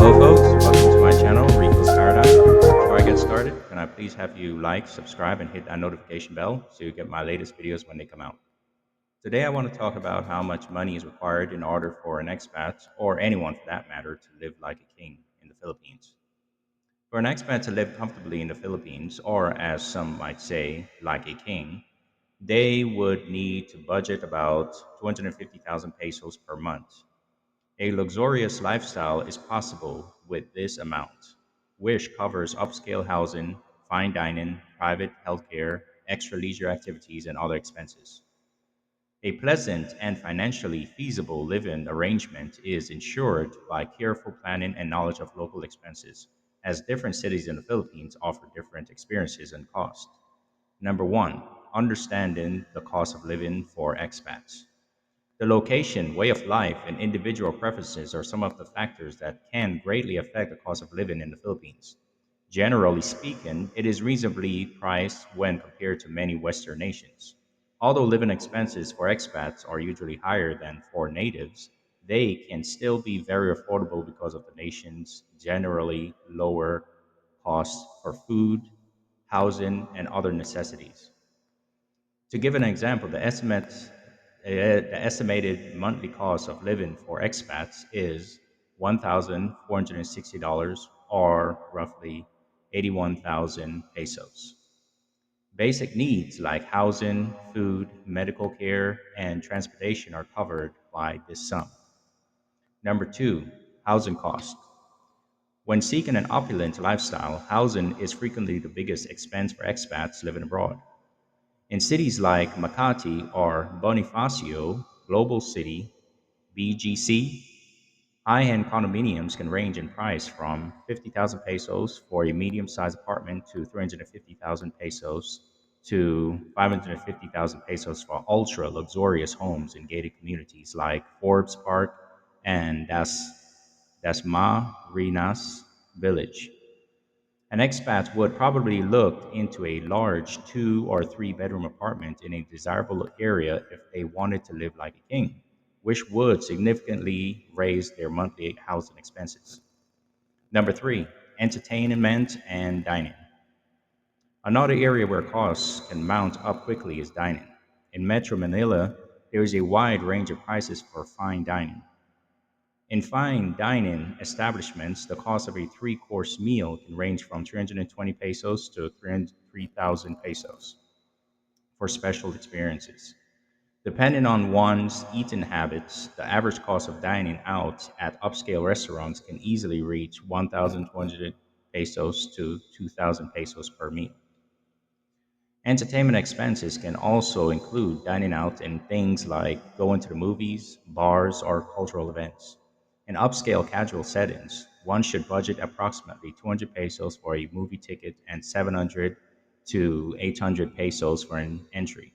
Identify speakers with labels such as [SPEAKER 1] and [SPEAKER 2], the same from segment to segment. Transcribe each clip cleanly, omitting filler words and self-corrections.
[SPEAKER 1] Hello, folks. Welcome to my channel, Rico's Paradigm. Before I get started, can I please have you like, subscribe, and hit that notification bell so you get my latest videos when they come out. Today, I want to talk about how much money is required in order for an expat, or anyone for that matter, to live like a king in the Philippines. For an expat to live comfortably in the Philippines, or as some might say, like a king, they would need to budget about 250,000 pesos per month. A luxurious lifestyle is possible with this amount, which covers upscale housing, fine dining, private healthcare, extra leisure activities, and other expenses. A pleasant and financially feasible living arrangement is ensured by careful planning and knowledge of local expenses, as different cities in the Philippines offer different experiences and costs. Number one, understanding the cost of living for expats. The location, way of life, and individual preferences are some of the factors that can greatly affect the cost of living in the Philippines. Generally speaking, it is reasonably priced when compared to many Western nations. Although living expenses for expats are usually higher than for natives, they can still be very affordable because of the nation's generally lower costs for food, housing, and other necessities. To give an example, the estimated monthly cost of living for expats is $1,460 or roughly 81,000 pesos. Basic needs like housing, food, medical care, and transportation are covered by this sum. Number two, housing cost. When seeking an opulent lifestyle, housing is frequently the biggest expense for expats living abroad. In cities like Makati or Bonifacio, Global City, BGC, high-end condominiums can range in price from 50,000 pesos for a medium-sized apartment to 350,000 pesos to 550,000 pesos for ultra-luxurious homes in gated communities like Forbes Park and Dasma Rinas Village. An expat would probably look into a large two or three bedroom apartment in a desirable area if they wanted to live like a king, which would significantly raise their monthly housing expenses. Number three, entertainment and dining. Another area where costs can mount up quickly is dining. In Metro Manila, there is a wide range of prices for fine dining. In fine dining establishments, the cost of a three-course meal can range from 320 pesos to 3,000 pesos for special experiences. Depending on one's eating habits, the average cost of dining out at upscale restaurants can easily reach 1,200 pesos to 2,000 pesos per meal. Entertainment expenses can also include dining out in things like going to the movies, bars, or cultural events. In upscale casual settings, one should budget approximately 200 pesos for a movie ticket and 700 to 800 pesos for an entry.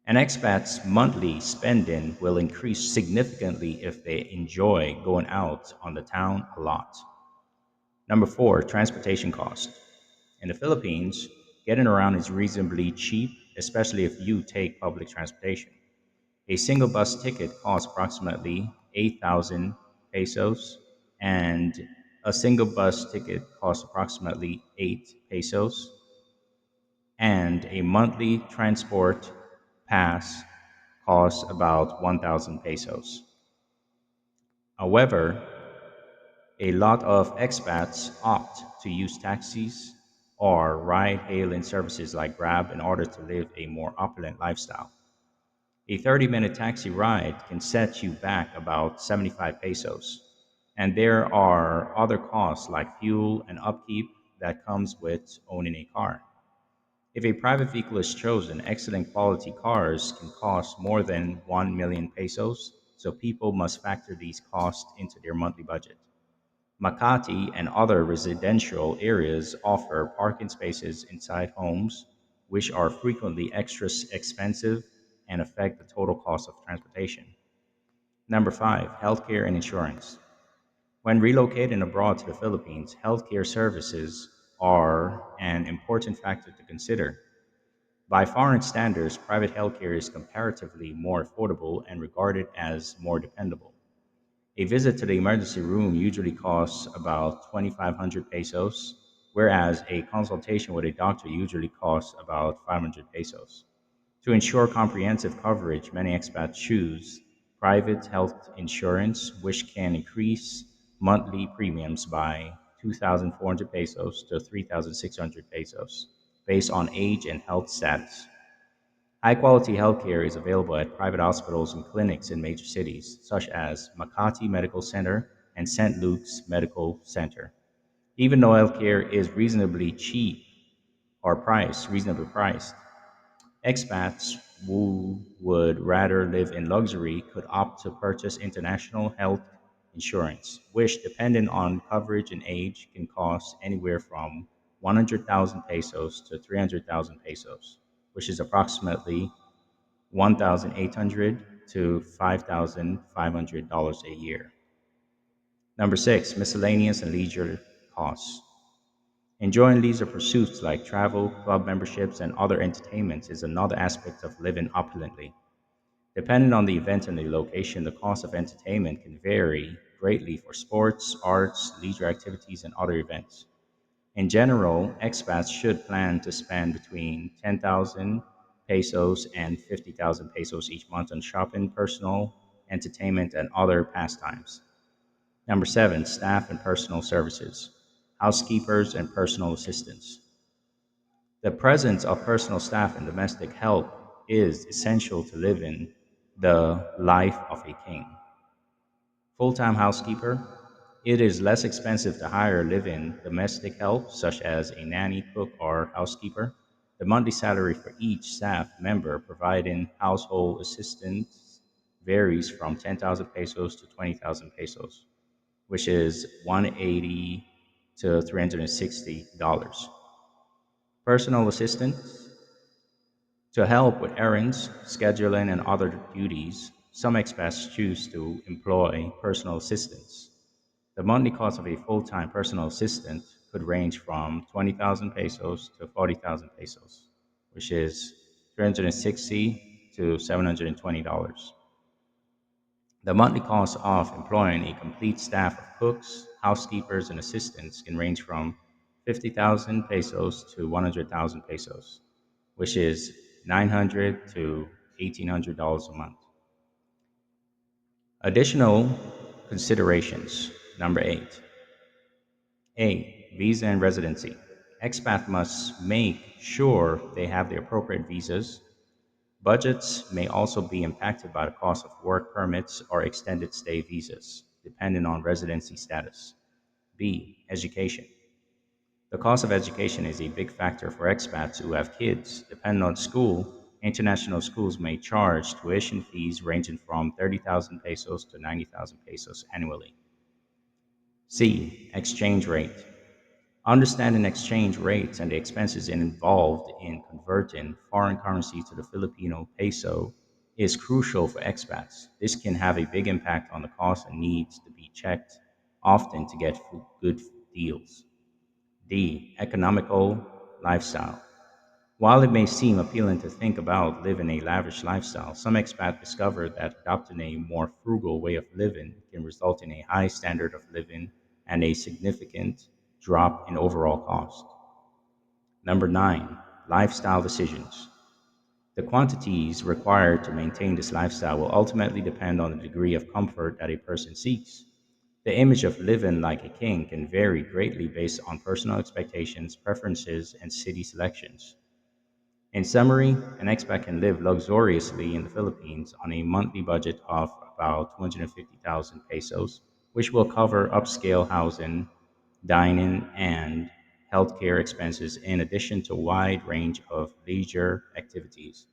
[SPEAKER 1] An expat's monthly spending will increase significantly if they enjoy going out on the town a lot. Number four, transportation cost. In the Philippines, getting around is reasonably cheap, especially if you take public transportation. A single bus ticket costs approximately 8,000 pesos, and a single bus ticket costs approximately 8 pesos, and a monthly transport pass costs about 1,000 pesos. However, a lot of expats opt to use taxis or ride hailing services like Grab in order to live a more opulent lifestyle. A 30-minute taxi ride can set you back about 75 pesos. And there are other costs like fuel and upkeep that comes with owning a car. If a private vehicle is chosen, excellent quality cars can cost more than 1 million pesos, so people must factor these costs into their monthly budget. Makati and other residential areas offer parking spaces inside homes, which are frequently extra expensive and affect the total cost of transportation. Number five, healthcare and insurance. When relocating abroad to the Philippines, healthcare services are an important factor to consider. By foreign standards, private healthcare is comparatively more affordable and regarded as more dependable. A visit to the emergency room usually costs about 2,500 pesos, whereas a consultation with a doctor usually costs about 500 pesos. To ensure comprehensive coverage, many expats choose private health insurance, which can increase monthly premiums by 2,400 pesos to 3,600 pesos based on age and health status. High quality healthcare is available at private hospitals and clinics in major cities, such as Makati Medical Center and St. Luke's Medical Center. Even though healthcare is reasonably priced, expats who would rather live in luxury could opt to purchase international health insurance, which, depending on coverage and age, can cost anywhere from 100,000 pesos to 300,000 pesos, which is approximately 1,800 to $5,500 a year. Number six, miscellaneous and leisure costs. Enjoying leisure pursuits like travel, club memberships, and other entertainments is another aspect of living opulently. Depending on the event and the location, the cost of entertainment can vary greatly for sports, arts, leisure activities, and other events. In general, expats should plan to spend between 10,000 pesos and 50,000 pesos each month on shopping, personal, entertainment, and other pastimes. Number seven, staff and personal services, housekeepers and personal assistants. The presence of personal staff and domestic help is essential to living the life of a king. Full time housekeeper. It is less expensive to hire live in domestic help, such as a nanny, cook, or housekeeper. The monthly salary for each staff member providing household assistance varies from 10,000 pesos to 20,000 pesos, which is 180 to $360. Personal assistance to help with errands, scheduling, and other duties. Some expats choose to employ personal assistants. The monthly cost of a full time personal assistant could range from 20,000 pesos to 40,000 pesos, which is 360 to $720. The monthly cost of employing a complete staff of cooks, housekeepers, and assistants can range from 50,000 pesos to 100,000 pesos, which is 900 to $1,800 a month. Additional considerations. Number eight, A. Visa and residency. Expat must make sure they have the appropriate visas. Budgets may also be impacted by the cost of work permits or extended stay visas, depending on residency status. B. Education. The cost of education is a big factor for expats who have kids. Depending on school, international schools may charge tuition fees ranging from 30,000 pesos to 90,000 pesos annually. C. Exchange rate. Understanding exchange rates and the expenses involved in converting foreign currency to the Filipino peso is crucial for expats. This can have a big impact on the cost and needs to be checked often to get good deals. D. Economical lifestyle. While it may seem appealing to think about living a lavish lifestyle, some expats discover that adopting a more frugal way of living can result in a high standard of living and a significant drop in overall cost. Number nine, lifestyle decisions. The quantities required to maintain this lifestyle will ultimately depend on the degree of comfort that a person seeks. The image of living like a king can vary greatly based on personal expectations, preferences, and city selections. In summary, an expat can live luxuriously in the Philippines on a monthly budget of about 250,000 pesos, which will cover upscale housing, dining, and healthcare expenses in addition to a wide range of leisure activities.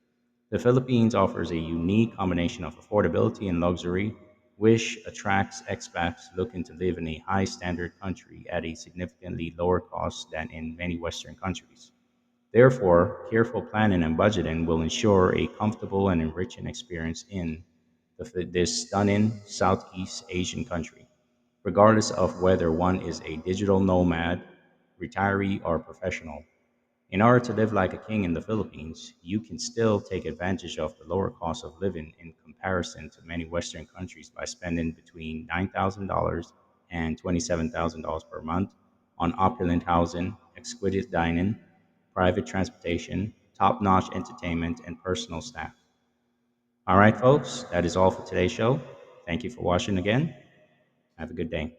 [SPEAKER 1] The Philippines offers a unique combination of affordability and luxury, which attracts expats looking to live in a high standard country at a significantly lower cost than in many Western countries. Therefore, careful planning and budgeting will ensure a comfortable and enriching experience in this stunning Southeast Asian country, regardless of whether one is a digital nomad, retiree, or professional. In order to live like a king in the Philippines, you can still take advantage of the lower cost of living in comparison to many Western countries by spending between $9,000 and $27,000 per month on opulent housing, exquisite dining, private transportation, top notch entertainment, and personal staff. All right, folks, that is all for today's show. Thank you for watching again. Have a good day.